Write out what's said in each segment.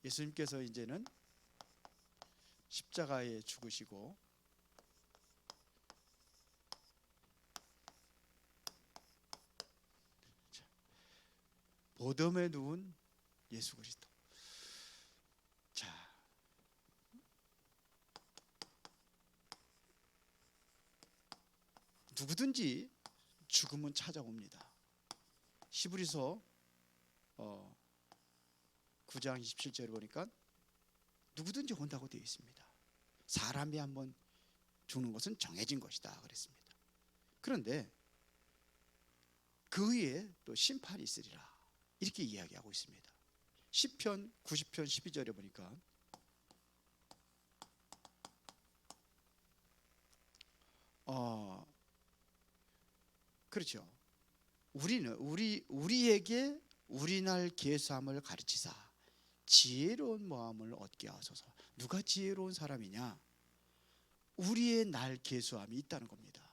예수님께서 이제는 십자가에 죽으시고 보덤에 누운 예수 그리스도. 자, 누구든지 죽음은 찾아옵니다. 히브리서 9장 27절에 보니까 누구든지 온다고 되어 있습니다. 사람이 한번 죽는 것은 정해진 것이다 그랬습니다. 그런데 그 위에 또 심판이 있으리라 이렇게 이야기하고 있습니다. 시편 90편 12절에 보니까 그렇죠. 우리에게 우리 날 계수함을 가르치사 지혜로운 마음을 얻게 하소서. 누가 지혜로운 사람이냐? 우리의 날 계수함이 있다는 겁니다.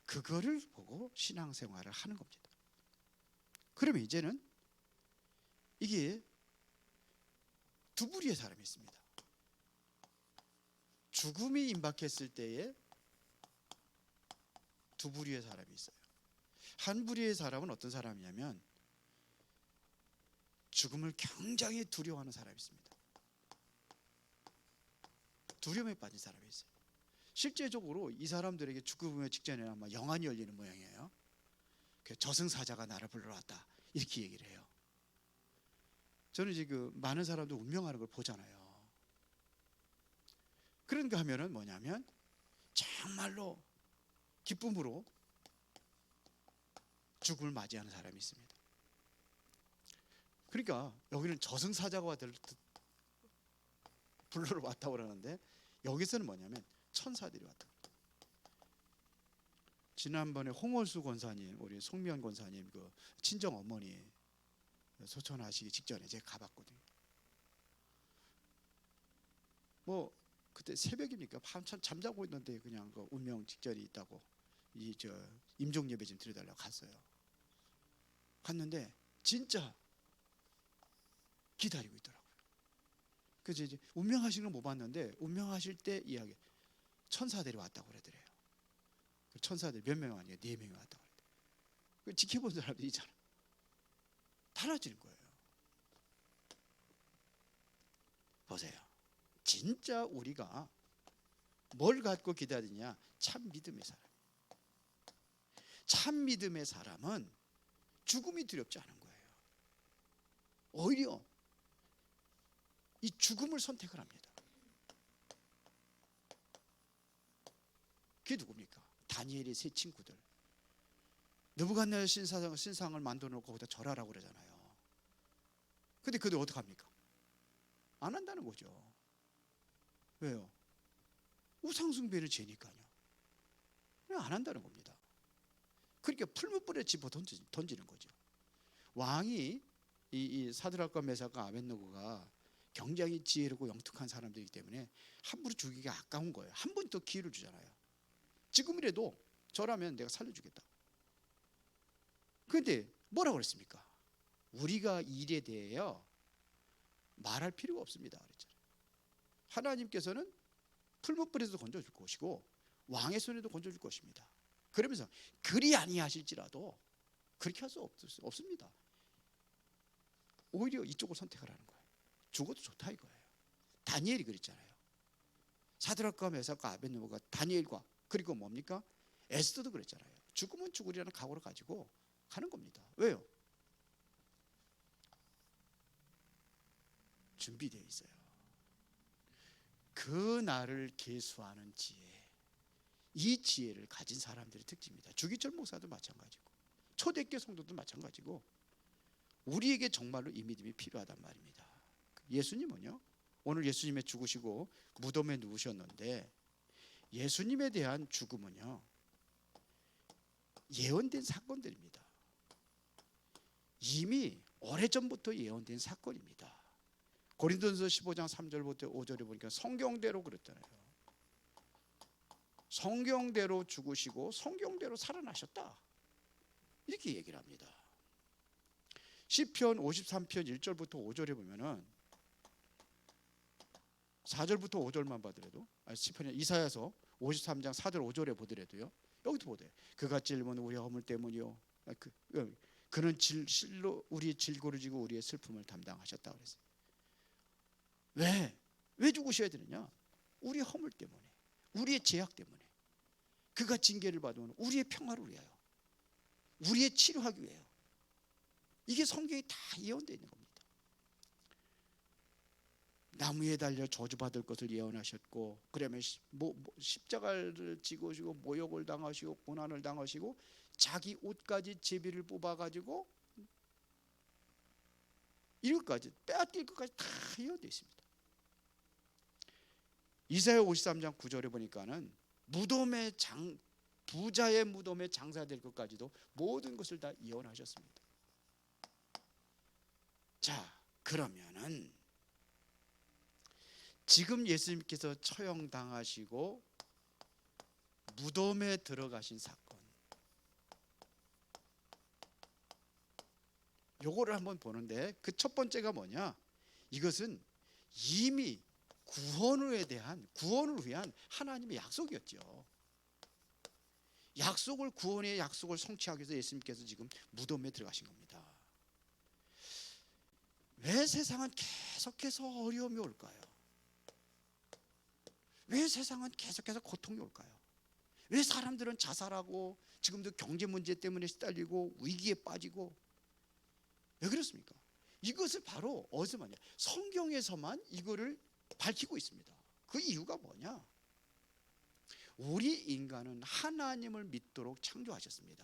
그거를 보고 신앙생활을 하는 겁니다. 그러면 이제는 이게 두 부류의 사람이 있습니다. 죽음이 임박했을 때에 두 부류의 사람이 있어요. 한 부류의 사람은 어떤 사람이냐면 죽음을 굉장히 두려워하는 사람이 있습니다. 두려움에 빠진 사람이 있어요. 실제적으로 이 사람들에게 죽음의 직전에 아마 영안이 열리는 모양이에요. 저승사자가 나를 불러 왔다 이렇게 얘기를 해요. 저는 지금 많은 사람들 운명하는 걸 보잖아요. 그런가 하면은 뭐냐면 정말로 기쁨으로 죽음을 맞이하는 사람이 있습니다. 그러니까 여기는 저승사자가 불러러 왔다고 그러는데 여기서는 뭐냐면 천사들이 왔다. 지난번에 홍월수 권사님, 우리 송미연 권사님 그 친정 어머니 소천하시기 직전에 제가 가봤거든요. 뭐 그때 새벽이니까 한참 잠자고 있는데 그냥 그 운명 직전이 있다고 임종 예배 좀 드려달라고 갔어요. 갔는데 진짜 기다리고 있더라고요. 그래서 이제 운명하시는 걸 못 봤는데 운명하실 때 이야기 천사들이 왔다고 그러더래요. 천사들 몇 명 아니에요? 4명이 왔다고 그러더래요. 지켜본 사람들이 있잖아. 달라지는 거예요. 보세요. 진짜 우리가 뭘 갖고 기다리냐? 참 믿음의 사람. 참 믿음의 사람은 죽음이 두렵지 않은 거예요. 오히려 이 죽음을 선택을 합니다. 그게 누굽니까? 다니엘의 세 친구들. 느부갓네살 신상을 만들어 놓고 거기다 절하라고 그러잖아요. 근데 그들 어떻게 합니까? 안 한다는 거죠. 왜요? 우상숭배를 죄니까요. 그냥 안 한다는 겁니다. 그러니까 풀무불에 집어 던지는 거죠. 왕이 이 사드락과 메삭과 아벳느고가 굉장히 지혜롭고 영특한 사람들이기 때문에 함부로 죽이기가 아까운 거예요. 한 번 더 기회를 주잖아요. 지금이라도 저라면 내가 살려주겠다. 그런데 뭐라고 그랬습니까? 우리가 일에 대하여 말할 필요가 없습니다 그랬잖아요. 하나님께서는 풀무불에서 건져줄 것이고 왕의 손에도 건져줄 것입니다. 그러면서 그리 아니하실지라도 그렇게 할 수 없습니다. 오히려 이쪽을 선택을 하는 거예요. 죽어도 좋다 이거예요. 다니엘이 그랬잖아요. 사드락과 메삭과 아벳느고가 다니엘과 그리고 뭡니까? 에스더도 그랬잖아요. 죽으면 죽으리라는 각오를 가지고 가는 겁니다. 왜요? 준비되어 있어요. 그 날을 계수하는 지혜, 이 지혜를 가진 사람들의 특징입니다. 주기철 목사도 마찬가지고 초대교회 성도도 마찬가지고 우리에게 정말로 이 믿음이 필요하단 말입니다. 예수님은요, 오늘 예수님의 죽으시고 무덤에 누우셨는데 예수님에 대한 죽음은요 예언된 사건들입니다. 이미 오래전부터 예언된 사건입니다. 고린도전서 15장 3절부터 5절에 보니까 성경대로 그랬잖아요. 성경대로 죽으시고 성경대로 살아나셨다 이렇게 얘기를 합니다. 시편 53편 1절부터 5절에 보면은 4절부터 5절만 봐더라도 시편에 이사야서 53장 4절 5절에 보더라도요. 여기도 보대. 그가 찔면 우리 허물 때문이요. 그는 실로 우리의 질고를 지고 우리의 슬픔을 담당하셨다 그랬어요. 왜 죽으셔야 되느냐? 우리의 허물 때문에, 우리의 죄악 때문에. 그가 징계를 받으면 우리의 평화를 위하여, 우리의 치료하기 위하여. 이게 성경이 다 예언되어 있는 겁니다. 나무에 달려 저주받을 것을 예언하셨고, 그러면 십자가를 지고시고 모욕을 당하시고 고난을 당하시고 자기 옷까지 제비를 뽑아가지고 이것까지 빼앗길 것까지 다 예언되어 있습니다. 이사야 53장 9절에 보니까는 부자의 무덤에 장사될 것까지도 모든 것을 다 예언하셨습니다. 자, 그러면은 지금 예수님께서 처형당하시고 무덤에 들어가신 사건, 요거를 한번 보는데, 그 첫 번째가 뭐냐? 이것은 이미 구원을 위한 하나님의 약속이었죠. 구원의 약속을 성취하기 위해서 예수님께서 지금 무덤에 들어가신 겁니다. 왜 세상은 계속해서 어려움이 올까요? 왜 세상은 계속해서 고통이 올까요? 왜 사람들은 자살하고 지금도 경제 문제 때문에 시달리고 위기에 빠지고, 왜 그렇습니까? 이것을 바로 어디서 말이냐? 성경에서만 이거를 밝히고 있습니다. 그 이유가 뭐냐? 우리 인간은 하나님을 믿도록 창조하셨습니다.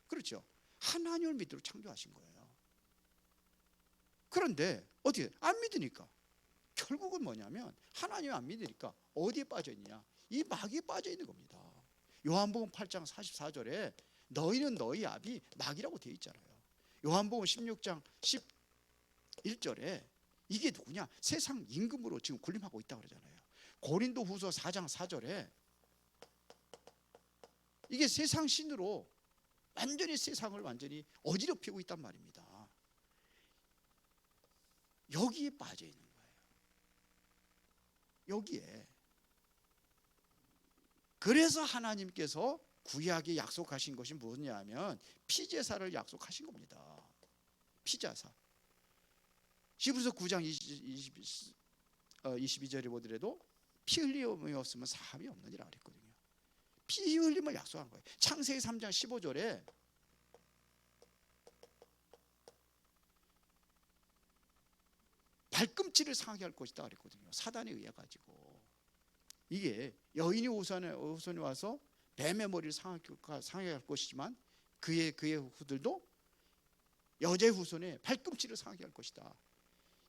그렇죠? 하나님을 믿도록 창조하신 거예요. 그런데 어떻게 안 믿으니까, 결국은 뭐냐면 하나님 안 믿으니까 어디에 빠져 있느냐? 이 마귀에 빠져 있는 겁니다. 요한복음 8장 44절에 너희는 너희 아비 마귀라고 되어 있잖아요. 요한복음 16장 11절에 이게 누구냐? 세상 임금으로 지금 군림하고 있다고 그러잖아요. 고린도후서 4장 4절에 이게 세상 신으로 완전히 세상을 완전히 어지럽히고 있단 말입니다. 여기에 빠져 있는 거예요. 여기에. 그래서 하나님께서 구약에 약속하신 것이 뭐냐면 피제사를 약속하신 겁니다. 피제사. 히브리서 9장 22절에 보더라도 피 흘림이 없으면 사함이 없느니라 그랬거든요. 피 흘림을 약속한 거예요. 창세기 3장 15절에 발꿈치를 상하게 할 것이다 그랬거든요. 사단에 의해 가지고. 이게 여인이 후손에 와서 뱀의 머리를 상하게 할 것이지만 그의 후들도 여자의 후손에 발꿈치를 상하게 할 것이다.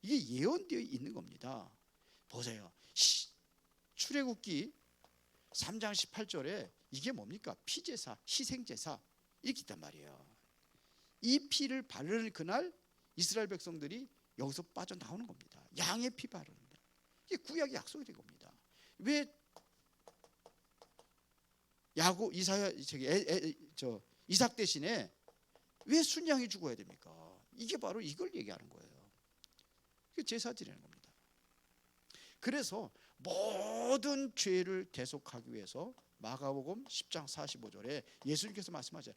이게 예언되어 있는 겁니다. 보세요. 출애굽기 3장 18절에 이게 뭡니까? 피제사, 희생제사 이렇게 있단 말이에요. 이 피를 바르는 그날 이스라엘 백성들이 여기서 빠져나오는 겁니다. 양의 피 바르는 날. 이게 구약의 약속이 된 겁니다. 왜 이삭 대신에 왜 순양이 죽어야 됩니까? 이게 바로 이걸 얘기하는 거예요. 이게 제사 드리는 겁니다. 그래서 모든 죄를 대속하기 위해서 마가복음 10장 45절에 예수님께서 말씀하셨어요.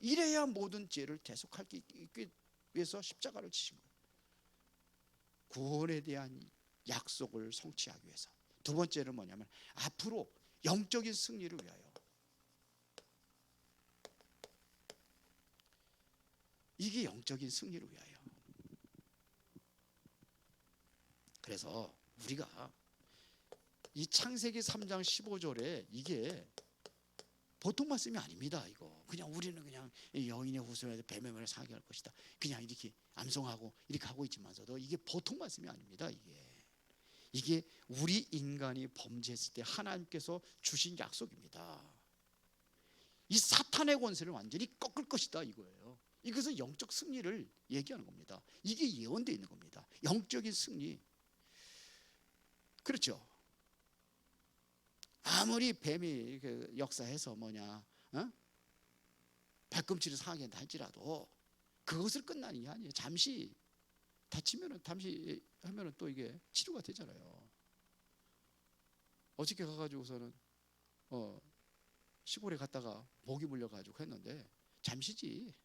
이래야 모든 죄를 대속하기 위해서 십자가를 지신 거예요. 구원에 대한 약속을 성취하기 위해서. 두 번째는 뭐냐면 앞으로 영적인 승리를 위하여. 이게 영적인 승리를 위하여. 그래서 우리가 이 창세기 3장 15절에 이게 보통 말씀이 아닙니다. 이거 그냥 우리는 그냥 여인의 후손에 뱀의 머리를 상하게 할 것이다. 그냥 이렇게 암송하고 이렇게 하고 있지만서도 이게 보통 말씀이 아닙니다. 이게 우리 인간이 범죄했을 때 하나님께서 주신 약속입니다. 이 사탄의 권세를 완전히 꺾을 것이다 이거예요. 이것은 영적 승리를 얘기하는 겁니다. 이게 예언되어 있는 겁니다. 영적인 승리. 그렇죠. 아무리 뱀이 역사해서 발꿈치를 상하게 한다 할지라도 그것을 끝나는 게 아니에요. 잠시 다치면은 잠시 하면은 또 이게 치료가 되잖아요. 어저께 가가지고서는 시골에 갔다가 모기 물려가지고 했는데 잠시지.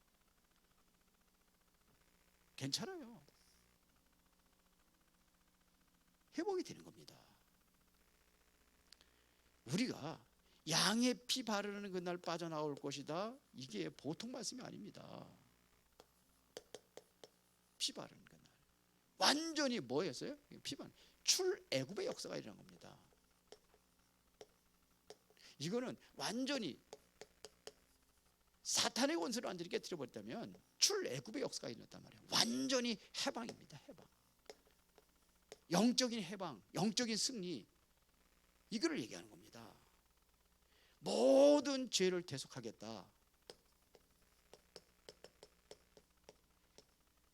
괜찮아요. 회복이 되는 겁니다. 우리가 양의 피 바르는 그날 빠져나올 것이다. 이게 보통 말씀이 아닙니다. 피 바르는 그날. 완전히 뭐였어요? 피 바르는 출애굽의 역사가 일어난 겁니다. 이거는 완전히 사탄의 권세를 완전히 깨뜨려버렸다면 출애굽의 역사가 일어났단 말이에요. 완전히 해방입니다. 해방. 영적인 해방, 영적인 승리, 이거를 얘기하는 겁니다. 모든 죄를 대속하겠다.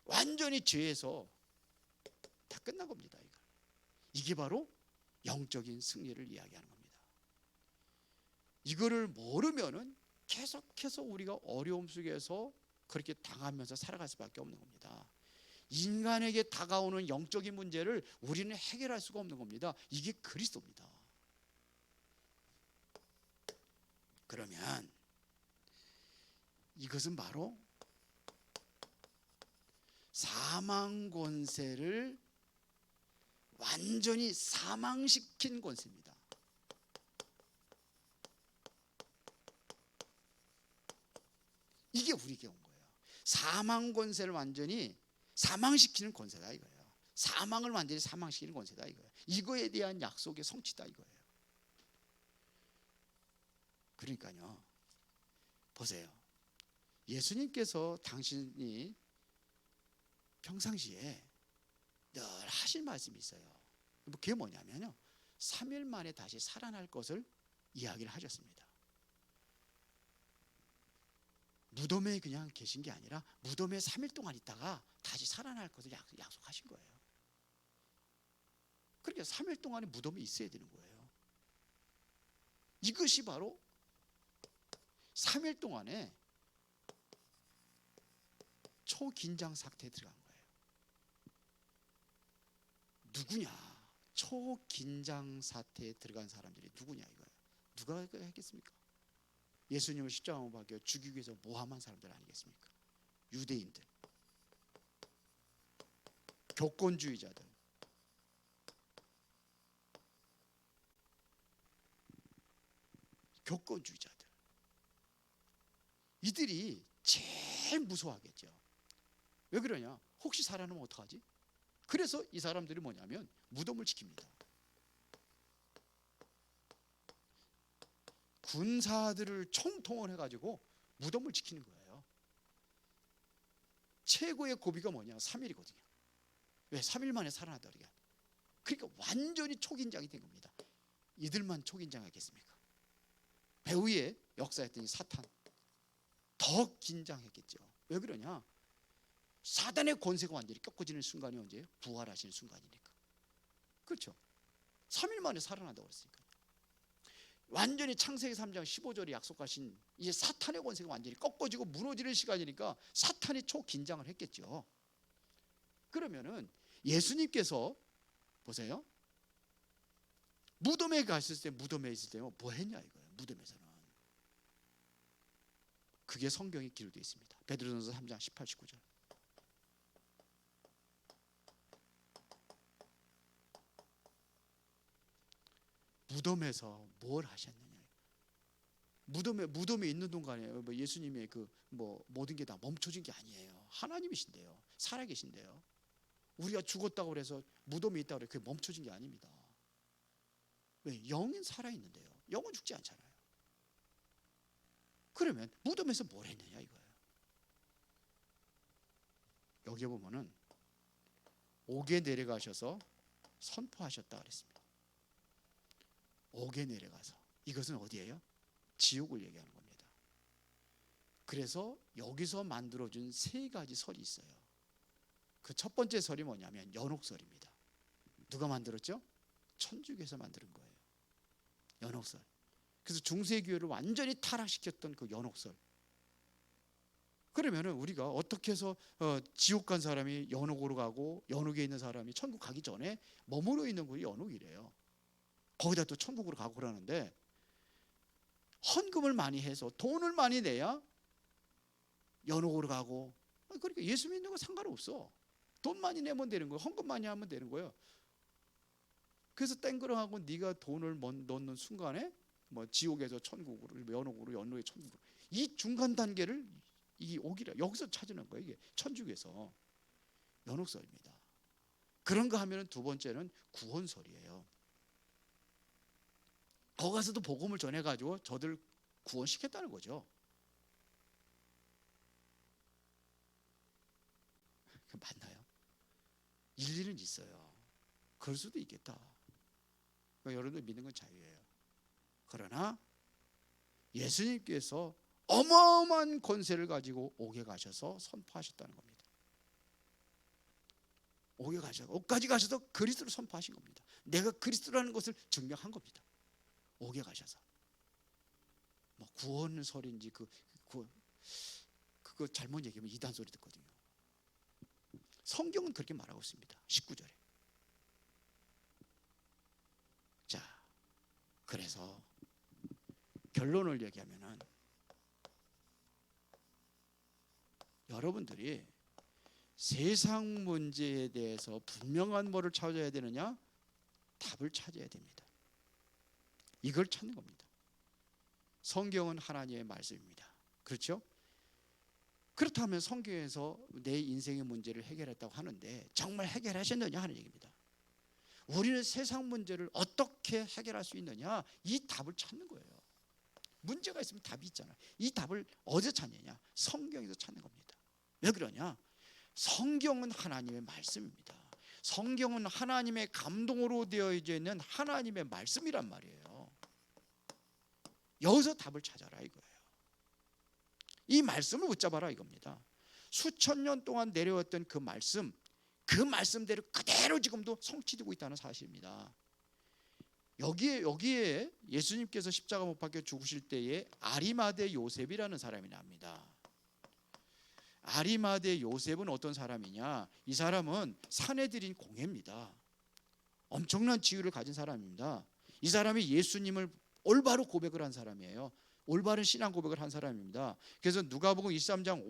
완전히 죄에서 다 끝난 겁니다. 이게 바로 영적인 승리를 이야기하는 겁니다. 이거를 모르면은 계속해서 우리가 어려움 속에서 그렇게 당하면서 살아갈 수밖에 없는 겁니다. 인간에게 다가오는 영적인 문제를 우리는 해결할 수가 없는 겁니다. 이게 그리스도입니다. 그러면 이것은 바로 사망 권세를 완전히 사망시킨 권세입니다. 이게 우리에게 온 거예요. 사망 권세를 완전히 사망시키는 권세다 이거예요. 사망을 완전히 사망시키는 권세다 이거예요. 이거에 대한 약속의 성취다 이거예요. 그러니까요, 보세요. 예수님께서 당신이 평상시에 늘 하실 말씀이 있어요. 그게 뭐냐면요, 3일 만에 다시 살아날 것을 이야기를 하셨습니다. 무덤에 그냥 계신 게 아니라 무덤에 3일 동안 있다가 다시 살아날 것을 약속하신 거예요. 그러니까 3일 동안에 무덤에 있어야 되는 거예요. 이것이 바로 3일 동안에 초긴장 상태에 들어간 거예요. 누구냐? 초긴장 상태에 들어간 사람들이 누구냐 이거예요. 누가 했겠습니까? 예수님을 십자가 못 박혀 죽이기 위해서 모함한 사람들 아니겠습니까? 유대인들, 교권주의자들, 교권주의자들, 이들이 제일 무서워하겠죠. 왜 그러냐? 혹시 살아나면 어떡하지? 그래서 이 사람들이 뭐냐면 무덤을 지킵니다. 군사들을 총동원해 가지고 무덤을 지키는 거예요. 최고의 고비가 뭐냐? 3일이거든요. 왜? 3일 만에 살아나다 그러니까 완전히 초긴장이 된 겁니다. 이들만 초긴장하겠습니까? 배후의 역사였더니 사탄 더 긴장했겠죠. 왜 그러냐? 사단의 권세가 완전히 꺾어지는 순간이 언제예요? 부활하시는 순간이니까. 그렇죠? 3일 만에 살아난다고 그랬으니까. 완전히 창세기 3장 15절에 약속하신 이제 사탄의 권세가 완전히 꺾어지고 무너지는 시간이니까 사탄이 초긴장을 했겠죠. 그러면은 예수님께서 보세요. 무덤에 갔을 때, 무덤에 있을 때 뭐 했냐 이거예요. 무덤에서는. 그게 성경에 기록되어 있습니다. 베드로전서 3장 18, 19절. 무덤에서 뭘 하셨느냐? 무덤에 있는 동안에 예수님의 모든 게 다 멈춰진 게 아니에요. 하나님이신데요. 살아계신데요. 우리가 죽었다고 그래서 무덤에 있다고 그래 그게 멈춰진 게 아닙니다. 왜? 영은 살아있는데요. 영은 죽지 않잖아요. 그러면 무덤에서 뭘 했느냐 이거예요. 여기에 보면은 옥에 내려가셔서 선포하셨다 그랬습니다. 옥에 내려가서, 이것은 어디예요? 지옥을 얘기하는 겁니다. 그래서 여기서 만들어준 3가지 설이 있어요. 그 첫 번째 설이 뭐냐면 연옥설입니다. 누가 만들었죠? 천주교에서 만드는 거예요. 연옥설. 그래서 중세교회를 완전히 타락시켰던 그 연옥설. 그러면은 우리가 어떻게 해서 지옥 간 사람이 연옥으로 가고 연옥에 있는 사람이 천국 가기 전에 머무르 있는 곳이 연옥이래요. 거기다 또 천국으로 가고 그러는데, 헌금을 많이 해서 돈을 많이 내야 연옥으로 가고, 그러니까 예수 믿는 거 상관없어. 돈 많이 내면 되는 거예요. 헌금 많이 하면 되는 거예요. 그래서 땡그랑하고 네가 돈을 넣는 순간에 뭐 지옥에서 천국으로, 연옥으로, 연옥에 천국으로, 이 중간 단계를 이 오기라 여기서 찾는 거예요. 이게 천주교에서 연옥설입니다. 그런 거 하면은 두 번째는 구원설이에요. 거기 가서도 복음을 전해가지고 저들 구원시켰다는 거죠. 맞나요? 일리는 있어요. 그럴 수도 있겠다. 그러니까 여러분들 믿는 건 자유예요. 그러나 예수님께서 어마어마한 권세를 가지고 옥에 가셔서 선포하셨다는 겁니다. 옥에 가셔서, 옥까지 가셔서 그리스도를 선포하신 겁니다. 내가 그리스도라는 것을 증명한 겁니다. 옥에 가셔서. 뭐 구원설인지 그거 잘못 얘기하면 이단 소리 듣거든요. 성경은 그렇게 말하고 있습니다. 19절에. 자, 그래서 결론을 얘기하면은, 여러분들이 세상 문제에 대해서 분명한 뭐를 찾아야 되느냐? 답을 찾아야 됩니다. 이걸 찾는 겁니다. 성경은 하나님의 말씀입니다. 그렇죠? 그렇다면 성경에서 내 인생의 문제를 해결했다고 하는데 정말 해결하셨느냐 하는 얘기입니다. 우리는 세상 문제를 어떻게 해결할 수 있느냐, 이 답을 찾는 거예요. 문제가 있으면 답이 있잖아요. 이 답을 어디서 찾느냐? 성경에서 찾는 겁니다. 왜 그러냐? 성경은 하나님의 말씀입니다. 성경은 하나님의 감동으로 되어져 있는 하나님의 말씀이란 말이에요. 여기서 답을 찾아라 이거예요. 이 말씀을 붙잡아라 이겁니다. 수천 년 동안 내려왔던 그 말씀대로 그대로 지금도 성취되고 있다는 사실입니다. 여기에 예수님께서 십자가 못 박혀 죽으실 때에 아리마대 요셉이라는 사람이 납니다. 아리마대 요셉은 어떤 사람이냐? 이 사람은 사내들인 공회입니다. 엄청난 지위를 가진 사람입니다. 이 사람이 예수님을 올바로 고백을 한 사람이에요. 올바른 신앙 고백을 한 사람입니다. 그래서 누가복음 23장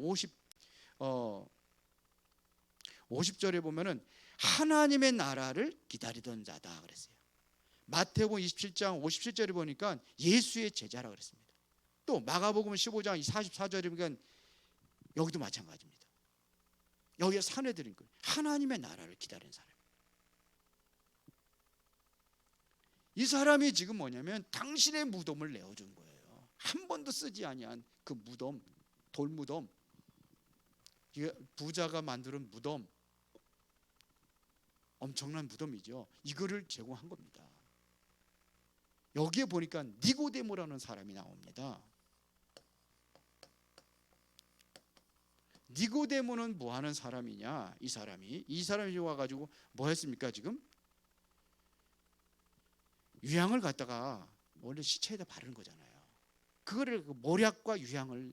50절에 보면은 하나님의 나라를 기다리던 자다 그랬어요. 마태복음 27장 57절에 보니까 예수의 제자라 그랬습니다. 또 마가복음 15장 44절에 보니까 여기도 마찬가지입니다. 여기가 사내들인 거예요. 하나님의 나라를 기다리는 사람. 이 사람이 지금 뭐냐면 당신의 무덤을 내어준 거예요. 한 번도 쓰지 아니한 그 무덤, 돌무덤, 부자가 만드는 무덤, 엄청난 무덤이죠. 이거를 제공한 겁니다. 여기에 보니까 니고데모라는 사람이 나옵니다. 니고데모는 뭐 하는 사람이냐? 이 사람이 와가지고 뭐 했습니까? 지금 유향을 갖다가 원래 시체에다 바르는 거잖아요. 그거를 모략과 유향을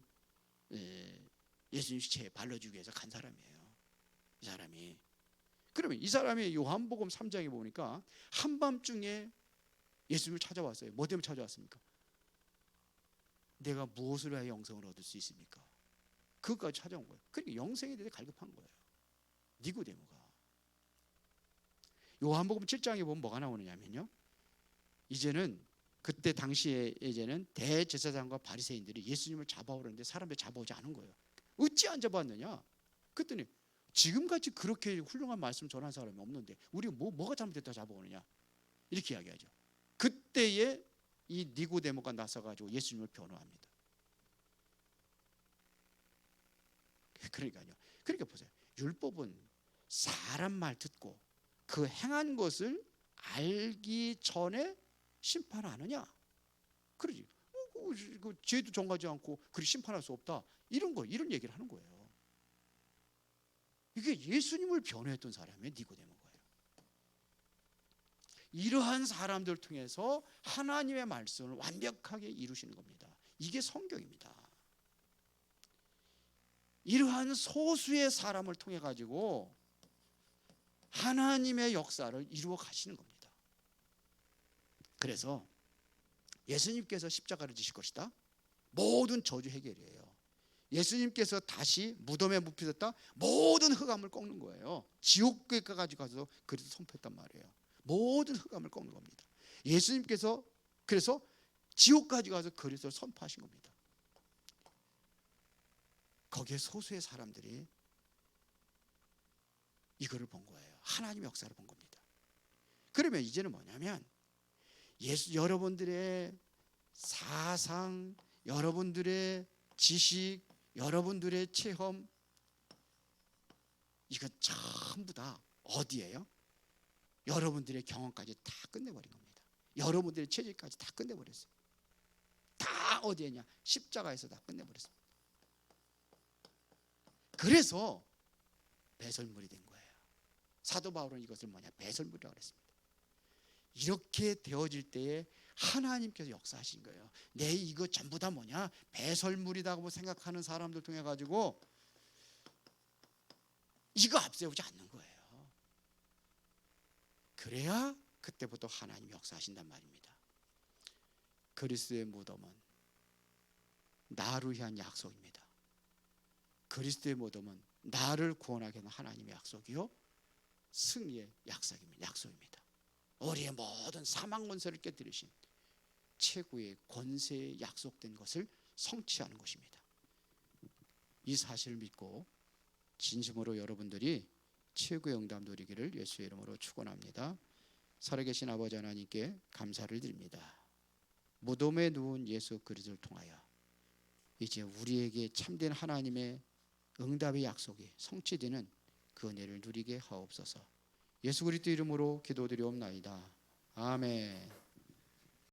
예수님 시체에 발라주기 위해서 간 사람이에요. 이 사람이. 그러면 이 사람이 요한복음 3장에 보니까 한밤중에 예수님을 찾아왔어요. 뭐 때문에 찾아왔습니까? 내가 무엇을 해야 영생을 얻을 수 있습니까? 그것까지 찾아온 거예요. 그러니까 영생에 대해 갈급한 거예요. 니고데모가. 요한복음 7장에 보면 뭐가 나오느냐면요, 이제는 그때 당시에 이제는 대제사장과 바리새인들이 예수님을 잡아오려는데 사람들이 잡아오지 않은 거예요. 어찌 안 잡았느냐? 그랬더니 지금같이 그렇게 훌륭한 말씀 전한 사람이 없는데 우리가 뭐가 잘못됐다 잡아오느냐? 이렇게 이야기하죠. 그때에 이 니고데모가 나서가지고 예수님을 변호합니다. 그러니까 보세요. 율법은 사람 말 듣고 그 행한 것을 알기 전에 심판하느냐? 그러지. 그 죄도 정하지 않고 그리 심판할 수 없다. 이런 얘기를 하는 거예요. 이게 예수님을 변호했던 사람이 니고데모예요. 이러한 사람들 통해서 하나님의 말씀을 완벽하게 이루시는 겁니다. 이게 성경입니다. 이러한 소수의 사람을 통해 가지고 하나님의 역사를 이루어 가시는 겁니다. 그래서 예수님께서 십자가를 지실 것이다. 모든 저주 해결이에요. 예수님께서 다시 무덤에 묻히셨다. 모든 흑암을 꺾는 거예요. 지옥에 가지고 가서 그리스도 선포했단 말이에요. 모든 흑암을 꺾는 겁니다. 예수님께서 그래서 지옥까지 가서 그리스도를 선포하신 겁니다. 거기에 소수의 사람들이 이거를 본 거예요. 하나님의 역사를 본 겁니다. 그러면 이제는 뭐냐면 여러분들의 사상, 여러분들의 지식, 여러분들의 체험, 이거 전부 다 어디예요? 여러분들의 경험까지 다 끝내버린 겁니다. 여러분들의 체질까지 다 끝내버렸어요. 다 어디에냐? 십자가에서 다 끝내버렸습니다. 그래서 배설물이 된 거예요. 사도 바울은 이것을 뭐냐? 배설물이라고 그랬습니다. 이렇게 되어질 때에 하나님께서 역사하신 거예요. 내 이거 전부 다 뭐냐? 배설물이라고 생각하는 사람들 통해 가지고 이거 앞세우지 않는 거예요. 그래야 그때부터 하나님 역사하신단 말입니다. 그리스도의 무덤은 나를 위한 약속입니다. 그리스도의 무덤은 나를 구원하게 하는 하나님의 약속이요, 승리의 약속입니다. 우리의 모든 사망 권세를 깨뜨리신 최고의 권세에 약속된 것을 성취하는 것입니다. 이 사실을 믿고 진심으로 여러분들이 최고의 응답 누리기를 예수의 이름으로 축원합니다. 살아계신 아버지 하나님께 감사를 드립니다. 무덤에 누운 예수 그리스도를 통하여 이제 우리에게 참된 하나님의 응답의 약속이 성취되는 그 은혜를 누리게 하옵소서. 예수 그리스도 이름으로 기도드리옵나이다. 아멘.